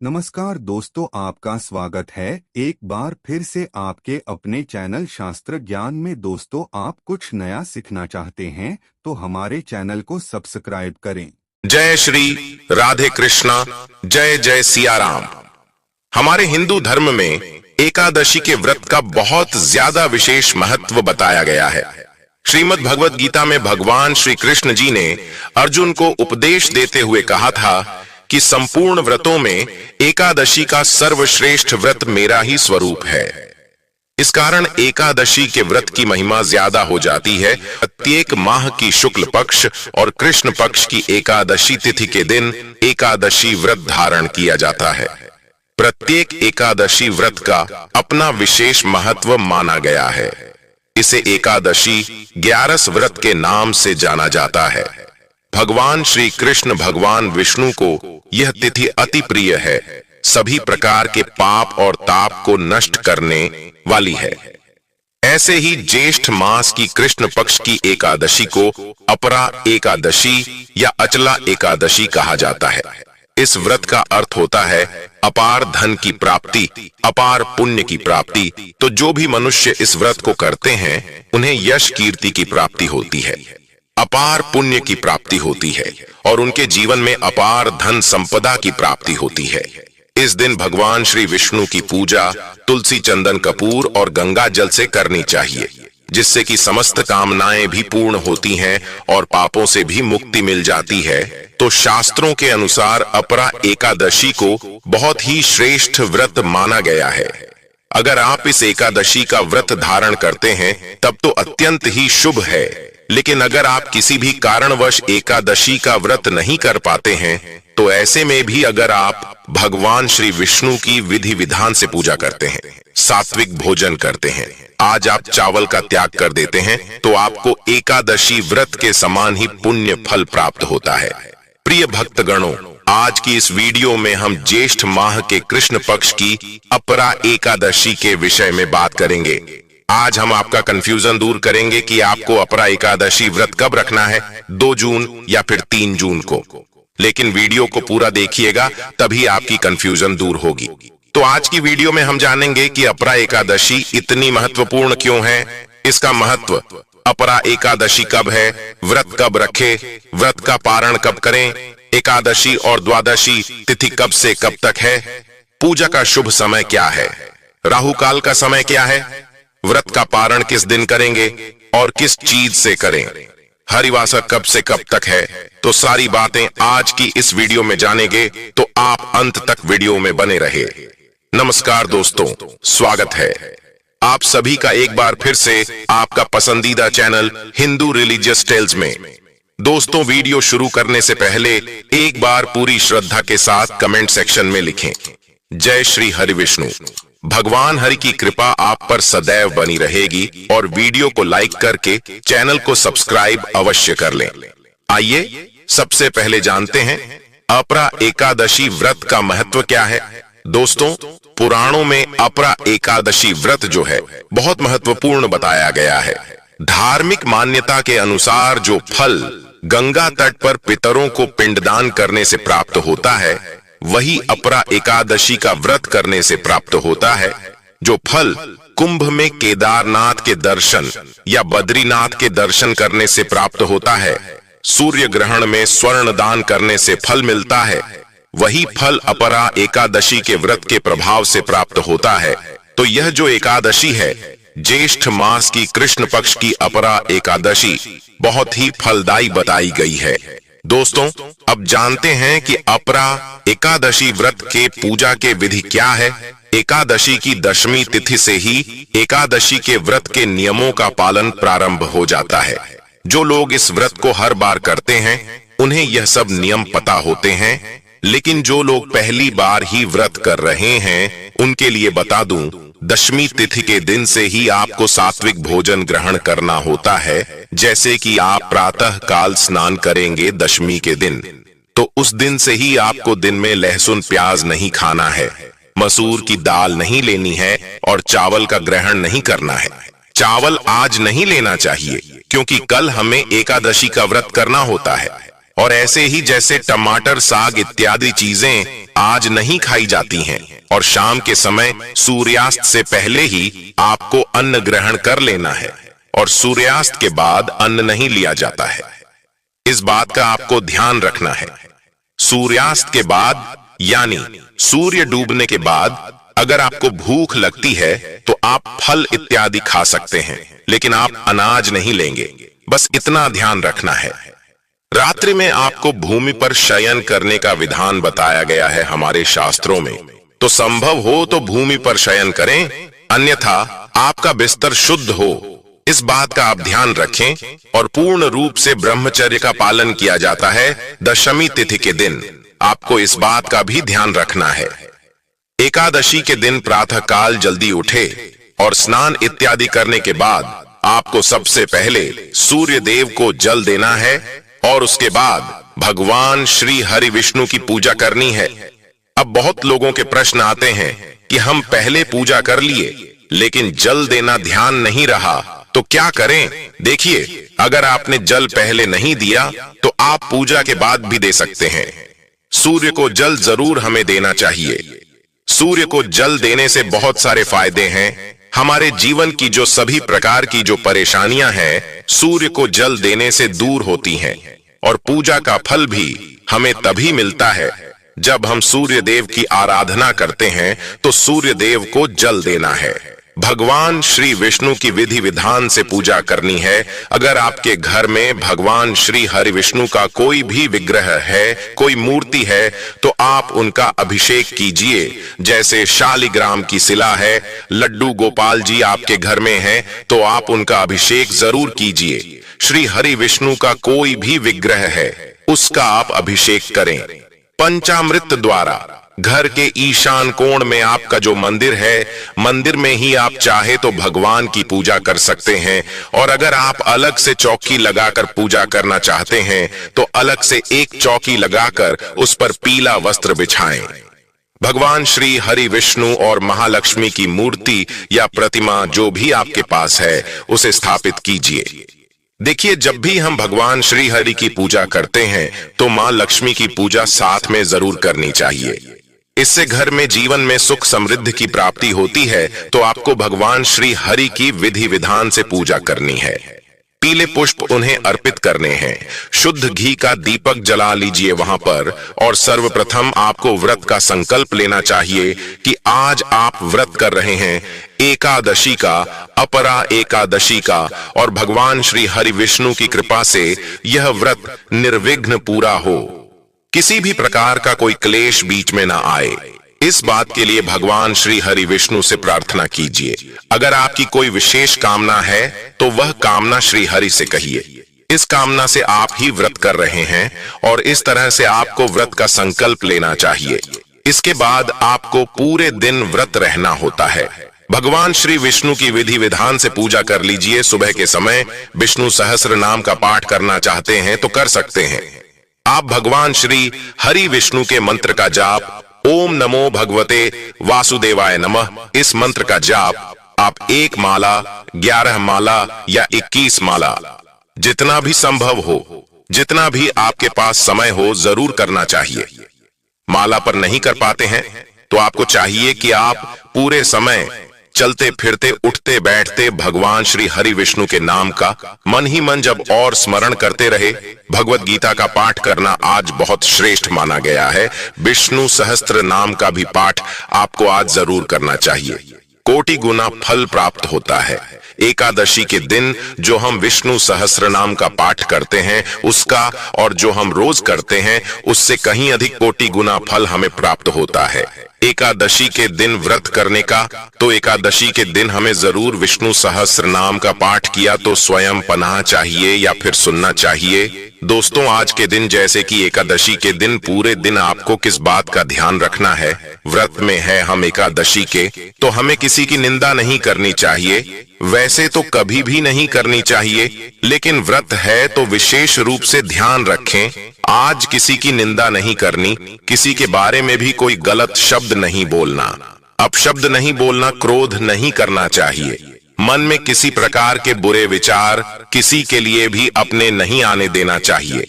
नमस्कार दोस्तों, आपका स्वागत है एक बार फिर से आपके अपने चैनल शास्त्र ज्ञान में। दोस्तों, आप कुछ नया सीखना चाहते हैं तो हमारे चैनल को सब्सक्राइब करें। जय श्री राधे कृष्णा, जय जय सिया राम। हमारे हिंदू धर्म में एकादशी के व्रत का बहुत ज्यादा विशेष महत्व बताया गया है। श्रीमद् भगवत गीता में भगवान श्री कृष्ण जी ने अर्जुन को उपदेश देते हुए कहा था कि संपूर्ण व्रतों में एकादशी का सर्वश्रेष्ठ व्रत मेरा ही स्वरूप है। इस कारण एकादशी के व्रत की महिमा ज्यादा हो जाती है। प्रत्येक माह की शुक्ल पक्ष और कृष्ण पक्ष की एकादशी तिथि के दिन एकादशी व्रत धारण किया जाता है। प्रत्येक एकादशी व्रत का अपना विशेष महत्व माना गया है। इसे एकादशी ग्यारस व्रत के नाम से जाना जाता है। भगवान श्री कृष्ण भगवान विष्णु को यह तिथि अति प्रिय है। सभी प्रकार के पाप और ताप को नष्ट करने वाली है। ऐसे ही ज्येष्ठ मास की कृष्ण पक्ष की एकादशी को अपरा एकादशी या अचला एकादशी कहा जाता है। इस व्रत का अर्थ होता है अपार धन की प्राप्ति, अपार पुण्य की प्राप्ति। तो जो भी मनुष्य इस व्रत को करते हैं उन्हें यश कीर्ति की प्राप्ति होती है, अपार पुण्य की प्राप्ति होती है और उनके जीवन में अपार धन संपदा की प्राप्ति होती है। इस दिन भगवान श्री विष्णु की पूजा तुलसी, चंदन, कपूर और गंगा जल से करनी चाहिए, जिससे कि समस्त कामनाएं भी पूर्ण होती हैं और पापों से भी मुक्ति मिल जाती है। तो शास्त्रों के अनुसार अपरा एकादशी को बहुत ही श्रेष्ठ व्रत माना गया है। अगर आप इस एकादशी का व्रत धारण करते हैं तब तो अत्यंत ही शुभ है। लेकिन अगर आप किसी भी कारणवश एकादशी का व्रत नहीं कर पाते हैं तो ऐसे में भी अगर आप भगवान श्री विष्णु की विधि विधान से पूजा करते हैं, सात्विक भोजन करते हैं, आज आप चावल का त्याग कर देते हैं तो आपको एकादशी व्रत के समान ही पुण्य फल प्राप्त होता है। प्रिय भक्तगणों, आज की इस वीडियो में हम ज्येष्ठ माह के कृष्ण पक्ष की अपरा एकादशी के विषय में बात करेंगे। आज हम आपका कंफ्यूजन दूर करेंगे कि आपको अपरा एकादशी व्रत कब रखना है, 2 जून या फिर 3 जून को। लेकिन वीडियो को पूरा देखिएगा तभी आपकी कंफ्यूजन दूर होगी। तो आज की वीडियो में हम जानेंगे कि अपरा एकादशी इतनी महत्वपूर्ण क्यों है, इसका महत्व, अपरा एकादशी कब है, व्रत कब रखे, व्रत का पारण कब करें, एकादशी और द्वादशी तिथि कब से कब तक है, पूजा का शुभ समय क्या है, राहु काल का समय क्या है, व्रत का पारण किस दिन करेंगे और किस चीज से करें, हरिवासर कब से कब तक है। तो सारी बातें आज की इस वीडियो में जानेंगे, तो आप अंत तक वीडियो में बने रहे। नमस्कार दोस्तों, स्वागत है आप सभी का एक बार फिर से आपका पसंदीदा चैनल हिंदू रिलीजियस टेल्स में। दोस्तों, वीडियो शुरू करने से पहले एक बार पूरी श्रद्धा के साथ कमेंट सेक्शन में लिखें, जय श्री हरि विष्णु। भगवान हरि की कृपा आप पर सदैव बनी रहेगी और वीडियो को लाइक करके चैनल को सब्सक्राइब अवश्य कर लें। आइए सबसे पहले जानते हैं अपरा एकादशी व्रत का महत्व क्या है। दोस्तों, पुराणों में अपरा एकादशी व्रत जो है बहुत महत्वपूर्ण बताया गया है। धार्मिक मान्यता के अनुसार जो फल गंगा तट पर पितरों को पिंडदान करने से प्राप्त होता है वही अपरा एकादशी का व्रत करने से प्राप्त होता है। जो फल कुंभ में केदारनाथ के दर्शन या बद्रीनाथ के दर्शन करने से प्राप्त होता है, सूर्य ग्रहण में स्वर्ण दान करने से फल मिलता है, वही फल अपरा एकादशी के व्रत के प्रभाव से प्राप्त होता है। तो यह जो एकादशी है, ज्येष्ठ मास की कृष्ण पक्ष की अपरा एकादशी बहुत ही फलदायी बताई गई है। दोस्तों, अब जानते हैं कि अपरा एकादशी व्रत के पूजा के विधि क्या है। एकादशी की दशमी तिथि से ही एकादशी के व्रत के नियमों का पालन प्रारंभ हो जाता है। जो लोग इस व्रत को हर बार करते हैं उन्हें यह सब नियम पता होते हैं, लेकिन जो लोग पहली बार ही व्रत कर रहे हैं उनके लिए बता दूं, दशमी तिथि के दिन से ही आपको सात्विक भोजन ग्रहण करना होता है। जैसे कि आप प्रातः काल स्नान करेंगे दशमी के दिन, तो उस दिन से ही आपको दिन में लहसुन प्याज नहीं खाना है, मसूर की दाल नहीं लेनी है और चावल का ग्रहण नहीं करना है। चावल आज नहीं लेना चाहिए क्योंकि कल हमें एकादशी का व्रत करना होता है। और ऐसे ही जैसे टमाटर, साग इत्यादि चीजें आज नहीं खाई जाती हैं और शाम के समय सूर्यास्त से पहले ही आपको अन्न ग्रहण कर लेना है और सूर्यास्त के बाद अन्न नहीं लिया जाता है। इस बात का आपको ध्यान रखना है। सूर्यास्त के बाद यानी सूर्य डूबने के बाद अगर आपको भूख लगती है तो आप फल इत्यादि खा सकते हैं, लेकिन आप अनाज नहीं लेंगे। बस इतना ध्यान रखना है। रात्रि में आपको भूमि पर शयन करने का विधान बताया गया है हमारे शास्त्रों में, तो संभव हो तो भूमि पर शयन करें, अन्यथा आपका बिस्तर शुद्ध हो। इस बात का आप ध्यान रखें। और पूर्ण रूप से ब्रह्मचर्य का पालन किया जाता है दशमी तिथि के दिन। आपको इस बात का भी ध्यान रखना है। एकादशी के दिन प्रातः काल जल्दी उठे और स्नान इत्यादि करने के बाद आपको सबसे पहले सूर्य देव को जल देना है और उसके बाद भगवान श्री हरि विष्णु की पूजा करनी है। अब बहुत लोगों के प्रश्न आते हैं कि हम पहले पूजा कर लिए लेकिन जल देना ध्यान नहीं रहा, तो क्या करें? देखिए, अगर आपने जल पहले नहीं दिया तो आप पूजा के बाद भी दे सकते हैं। सूर्य को जल जरूर हमें देना चाहिए। सूर्य को जल देने से बहुत सारे फायदे हैं। हमारे जीवन की जो सभी प्रकार की जो परेशानियां हैं, सूर्य को जल देने से दूर होती हैं। और पूजा का फल भी हमें तभी मिलता है जब हम सूर्य देव की आराधना करते हैं, तो सूर्य देव को जल देना है। भगवान श्री विष्णु की विधि विधान से पूजा करनी है। अगर आपके घर में भगवान श्री हरि विष्णु का कोई भी विग्रह है, कोई मूर्ति है, तो आप उनका अभिषेक कीजिए। जैसे शालिग्राम की शिला है, लड्डू गोपाल जी आपके घर में हैं, तो आप उनका अभिषेक जरूर कीजिए। श्री हरि विष्णु का कोई भी विग्रह है, उसका आप अभिषेक करें। पंचामृत द्वारा घर के ईशान कोण में आपका जो मंदिर है, मंदिर में ही आप चाहे तो भगवान की पूजा कर सकते हैं। और अगर आप अलग से चौकी लगाकर पूजा करना चाहते हैं तो अलग से एक चौकी लगाकर उस पर पीला वस्त्र बिछाएं। भगवान श्री हरि विष्णु और महालक्ष्मी की मूर्ति या प्रतिमा जो भी आपके पास है, उसे स्थापित कीजिए। देखिए, जब भी हम भगवान श्री हरि की पूजा करते हैं तो मां लक्ष्मी की पूजा साथ में जरूर करनी चाहिए। इससे घर में जीवन में सुख समृद्धि की प्राप्ति होती है। तो आपको भगवान श्री हरि की विधि विधान से पूजा करनी है। पीले पुष्प उन्हें अर्पित करने हैं। शुद्ध घी का दीपक जला लीजिए वहां पर। और सर्वप्रथम आपको व्रत का संकल्प लेना चाहिए कि आज आप व्रत कर रहे हैं एकादशी का, अपरा एकादशी का, और भगवान श्री हरि विष्णु की कृपा से यह व्रत निर्विघ्न पूरा हो, किसी भी प्रकार का कोई क्लेश बीच में ना आए। इस बात के लिए भगवान श्री हरि विष्णु से प्रार्थना कीजिए। अगर आपकी कोई विशेष कामना है तो वह कामना श्री हरि से कहिए। इस कामना से आप ही व्रत कर रहे हैं और इस तरह से आपको व्रत का संकल्प लेना चाहिए। इसके बाद आपको पूरे दिन व्रत रहना होता है। भगवान श्री विष्णु की विधि विधान से पूजा कर लीजिए। सुबह के समय विष्णु सहस्त्र नाम का पाठ करना चाहते हैं तो कर सकते हैं। आप भगवान श्री हरि विष्णु के मंत्र का जाप, ओम नमो भगवते वासुदेवाय नमः, इस मंत्र का जाप आप 1 माला, 11 माला या 21 माला, जितना भी संभव हो, जितना भी आपके पास समय हो, जरूर करना चाहिए। माला पर नहीं कर पाते हैं तो आपको चाहिए कि आप पूरे समय चलते फिरते, उठते बैठते भगवान श्री हरि विष्णु के नाम का मन ही मन जब और स्मरण करते रहे। भगवत गीता का पाठ करना आज बहुत श्रेष्ठ माना गया है। विष्णु सहस्त्र नाम का भी पाठ आपको आज जरूर करना चाहिए। कोटि गुना फल प्राप्त होता है। एकादशी के दिन जो हम विष्णु सहस्त्र नाम का पाठ करते हैं उसका, और जो हम रोज करते हैं उससे कहीं अधिक कोटि गुना फल हमें प्राप्त होता है। एकादशी के दिन व्रत करने का, तो एकादशी के दिन हमें जरूर विष्णु सहस्त्र नाम का पाठ किया तो स्वयं पढ़ना चाहिए या फिर सुनना चाहिए। दोस्तों, आज के दिन जैसे कि एकादशी के दिन पूरे दिन आपको किस बात का ध्यान रखना है? व्रत में है हम एकादशी के, तो हमें किसी की निंदा नहीं करनी चाहिए। वैसे तो कभी भी नहीं करनी चाहिए, लेकिन व्रत है तो विशेष रूप से ध्यान रखें। आज किसी की निंदा नहीं करनी, किसी के बारे में भी कोई गलत शब्द नहीं बोलना, अपशब्द नहीं बोलना, क्रोध नहीं करना चाहिए। मन में किसी प्रकार के बुरे विचार किसी के लिए भी अपने नहीं आने देना चाहिए।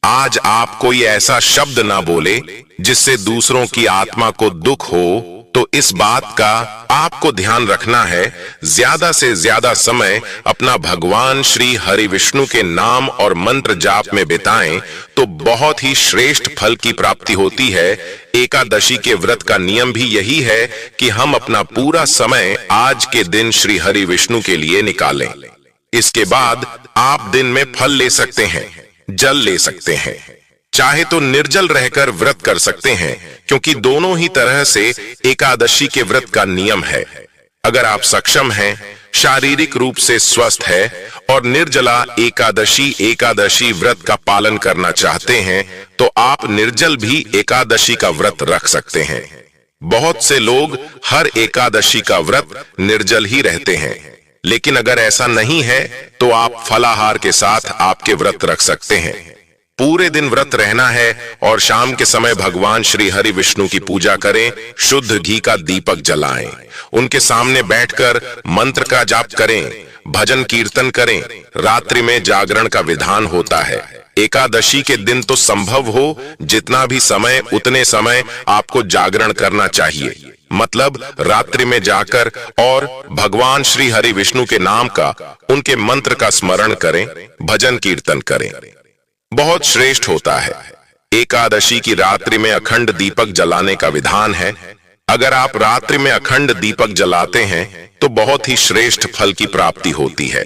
आज आप कोई ऐसा शब्द ना बोले जिससे दूसरों की आत्मा को दुख हो, तो इस बात का आपको ध्यान रखना है। ज्यादा से ज्यादा समय अपना भगवान श्री हरि विष्णु के नाम और मंत्र जाप में बिताएं तो बहुत ही श्रेष्ठ फल की प्राप्ति होती है। एकादशी के व्रत का नियम भी यही है कि हम अपना पूरा समय आज के दिन श्री हरि विष्णु के लिए निकालें। इसके बाद आप दिन में फल ले सकते हैं, जल ले सकते हैं, चाहे तो निर्जल रहकर व्रत कर सकते हैं, क्योंकि दोनों ही तरह से एकादशी के व्रत का नियम है। अगर आप सक्षम हैं, शारीरिक रूप से स्वस्थ है और निर्जला एकादशी व्रत का पालन करना चाहते हैं, तो आप निर्जल भी एकादशी का व्रत रख सकते हैं। बहुत से लोग हर एकादशी का व्रत निर्जल ही रहते हैं, लेकिन अगर ऐसा नहीं है तो आप फलाहार के साथ आपके व्रत रख सकते हैं। पूरे दिन व्रत रहना है और शाम के समय भगवान श्री हरि विष्णु की पूजा करें, शुद्ध घी का दीपक जलाएं, उनके सामने बैठकर मंत्र का जाप करें, भजन कीर्तन करें। रात्रि में जागरण का विधान होता है। एकादशी के दिन तो संभव हो जितना भी समय उतने समय आपको जागरण करना चाहिए। मतलब रात्रि में जाकर और भगवान श्री हरि विष्णु के नाम का, उनके मंत्र का स्मरण करें, भजन कीर्तन करें। बहुत श्रेष्ठ होता है। एकादशी की रात्रि में अखंड दीपक जलाने का विधान है। अगर आप रात्रि में अखंड दीपक जलाते हैं तो बहुत ही श्रेष्ठ फल की प्राप्ति होती है।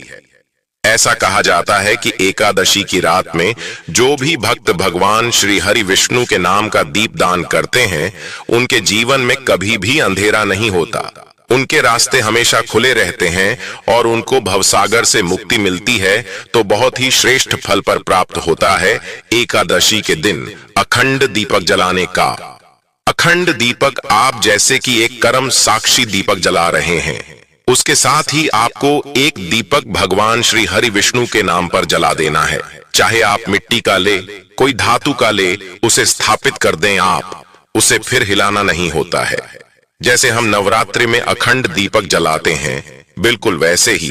ऐसा कहा जाता है कि एकादशी की रात में जो भी भक्त भगवान श्री हरि विष्णु के नाम का दीप दान करते हैं, उनके जीवन में कभी भी अंधेरा नहीं होता। उनके रास्ते हमेशा खुले रहते हैं और उनको भवसागर से मुक्ति मिलती है। तो बहुत ही श्रेष्ठ फल पर प्राप्त होता है एकादशी के दिन अखंड दीपक जलाने का। अखंड दीपक आप जैसे कि एक कर्म साक्षी दीपक जला रहे हैं, उसके साथ ही आपको एक दीपक भगवान श्री हरि विष्णु के नाम पर जला देना है। चाहे आप मिट्टी का ले, कोई धातु का ले, उसे स्थापित कर दें आप, उसे फिर हिलाना नहीं होता है। जैसे हम नवरात्रि में अखंड दीपक जलाते हैं, बिल्कुल वैसे ही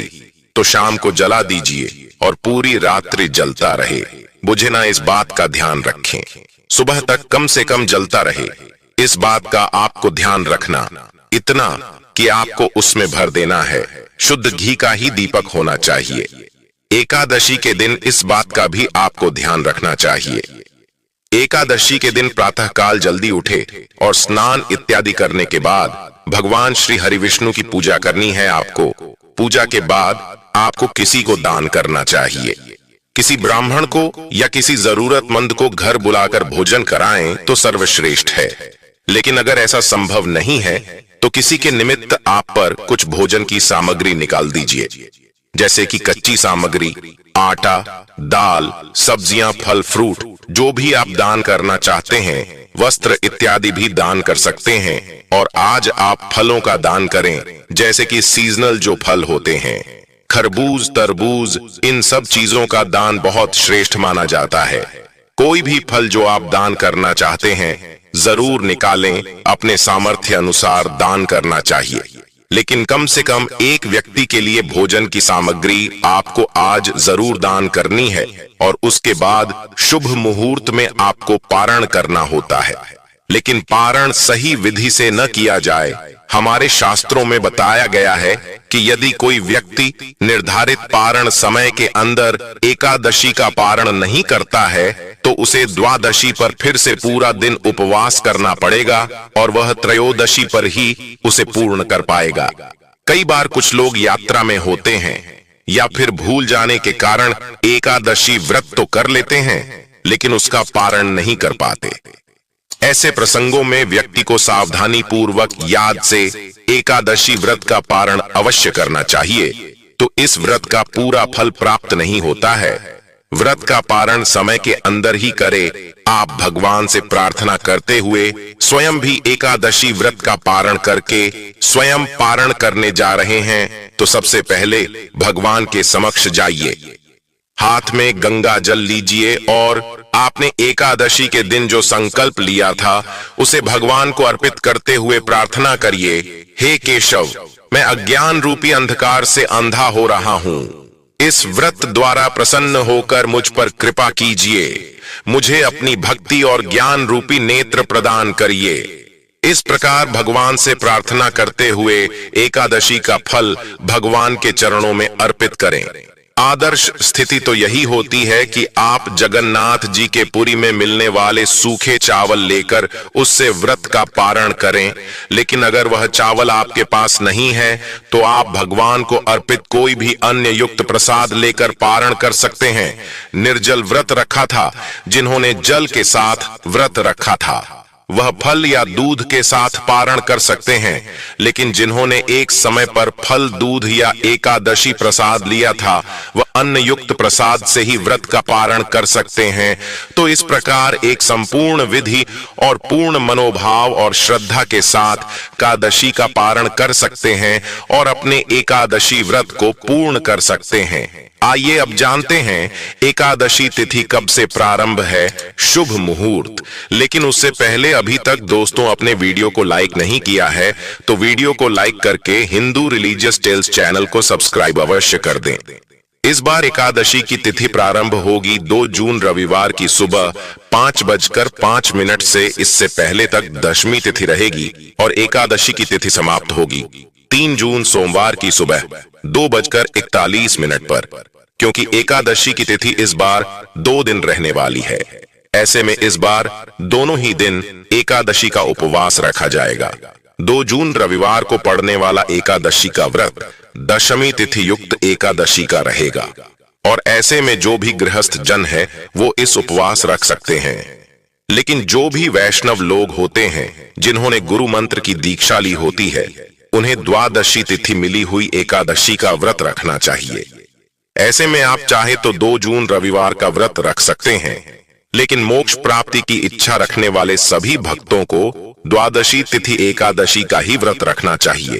तो शाम को जला दीजिए और पूरी रात्रि जलता रहे। बुझे ना, इस बात का ध्यान रखें। सुबह तक कम से कम जलता रहे, इस बात का आपको ध्यान रखना। इतना कि आपको उसमें भर देना है। शुद्ध घी का ही दीपक होना चाहिए। एकादशी के दिन इस बात का भी आपको ध्यान रखना चाहिए। एकादशी के दिन प्रातःकाल जल्दी उठे और स्नान इत्यादि करने के बाद भगवान श्री हरि विष्णु की पूजा करनी है आपको। पूजा के बाद आपको किसी को दान करना चाहिए। किसी ब्राह्मण को या किसी जरूरतमंद को घर बुलाकर भोजन कराएं तो सर्वश्रेष्ठ है। लेकिन अगर ऐसा संभव नहीं है तो किसी के निमित्त आप पर कुछ भोजन की सामग्री निकाल दीजिए, जैसे कि कच्ची सामग्री, आटा, दाल, सब्जियां, फल, फ्रूट, जो भी आप दान करना चाहते हैं, वस्त्र इत्यादि भी दान कर सकते हैं। और आज आप फलों का दान करें, जैसे कि सीजनल जो फल होते हैं, खरबूज, तरबूज, इन सब चीजों का दान बहुत श्रेष्ठ माना जाता है। कोई भी फल जो आप दान करना चाहते हैं जरूर निकालें, अपने सामर्थ्य अनुसार दान करना चाहिए। लेकिन कम से कम एक व्यक्ति के लिए भोजन की सामग्री आपको आज जरूर दान करनी है और उसके बाद शुभ मुहूर्त में आपको पारण करना होता है। लेकिन पारण सही विधि से न किया जाए। हमारे शास्त्रों में बताया गया है कि यदि कोई व्यक्ति निर्धारित पारण समय के अंदर एकादशी का पारण नहीं करता है तो उसे द्वादशी पर फिर से पूरा दिन उपवास करना पड़ेगा और वह त्रयोदशी पर ही उसे पूर्ण कर पाएगा। कई बार कुछ लोग यात्रा में होते हैं या फिर भूल जाने के कारण एकादशी व्रत तो कर लेते हैं लेकिन उसका पारण नहीं कर पाते। ऐसे प्रसंगों में व्यक्ति को सावधानी पूर्वक याद से एकादशी व्रत का पारण अवश्य करना चाहिए, तो इस व्रत का पूरा फल प्राप्त नहीं होता है। व्रत का पारण समय के अंदर ही करे। आप भगवान से प्रार्थना करते हुए स्वयं भी एकादशी व्रत का पारण करके स्वयं पारण करने जा रहे हैं तो सबसे पहले भगवान के समक्ष जाइए, हाथ में गंगा जल लीजिए और आपने एकादशी के दिन जो संकल्प लिया था उसे भगवान को अर्पित करते हुए प्रार्थना करिए, हे केशव, मैं अज्ञान रूपी अंधकार से अंधा हो रहा हूँ, इस व्रत द्वारा प्रसन्न होकर मुझ पर कृपा कीजिए, मुझे अपनी भक्ति और ज्ञान रूपी नेत्र प्रदान करिए। इस प्रकार भगवान से प्रार्थना करते हुए एकादशी का फल भगवान के चरणों में अर्पित करें। आदर्श स्थिति तो यही होती है कि आप जगन्नाथ जी के पुरी में मिलने वाले सूखे चावल लेकर उससे व्रत का पारण करें, लेकिन अगर वह चावल आपके पास नहीं है तो आप भगवान को अर्पित कोई भी अन्य युक्त प्रसाद लेकर पारण कर सकते हैं। निर्जल व्रत रखा था जिन्होंने जल के साथ व्रत रखा था वह फल या दूध के साथ पारण कर सकते हैं, लेकिन जिन्होंने एक समय पर फल, दूध या एकादशी प्रसाद लिया था वह अन्न युक्त प्रसाद से ही व्रत का पारण कर सकते हैं। तो इस प्रकार एक संपूर्ण विधि और पूर्ण मनोभाव और श्रद्धा के साथ एकादशी का पारण कर सकते हैं और अपने एकादशी व्रत को पूर्ण कर सकते हैं। आइए अब जानते हैं एकादशी तिथि कब से प्रारंभ है, शुभ मुहूर्त। लेकिन उससे पहले अभी तक दोस्तों अपने वीडियो को लाइक नहीं किया है तो वीडियो को लाइक करके हिंदू रिलीजियस टेल्स चैनल को सब्सक्राइब अवश्य कर दें। इस बार एकादशी की तिथि प्रारंभ होगी 2 जून रविवार की सुबह 5:05 से। इससे पहले तक दशमी तिथि रहेगी और एकादशी की तिथि समाप्त होगी 3 जून सोमवार की सुबह 2:41 पर, क्योंकि एकादशी की तिथि इस बार 2 दिन रहने वाली है। ऐसे में इस बार दोनों ही दिन एकादशी का उपवास रखा जाएगा। 2 जून रविवार को पड़ने वाला एकादशी का व्रत दशमी तिथि युक्त एकादशी का रहेगा और ऐसे में जो भी गृहस्थ जन है वो इस उपवास रख सकते हैं। लेकिन जो भी वैष्णव लोग होते हैं जिन्होंने गुरु मंत्र की दीक्षा ली होती है उन्हें द्वादशी तिथि मिली हुई एकादशी का व्रत रखना चाहिए। ऐसे में आप चाहे तो 2 जून रविवार का व्रत रख सकते हैं, लेकिन मोक्ष प्राप्ति की इच्छा रखने वाले सभी भक्तों को द्वादशी तिथि एकादशी का ही व्रत रखना चाहिए।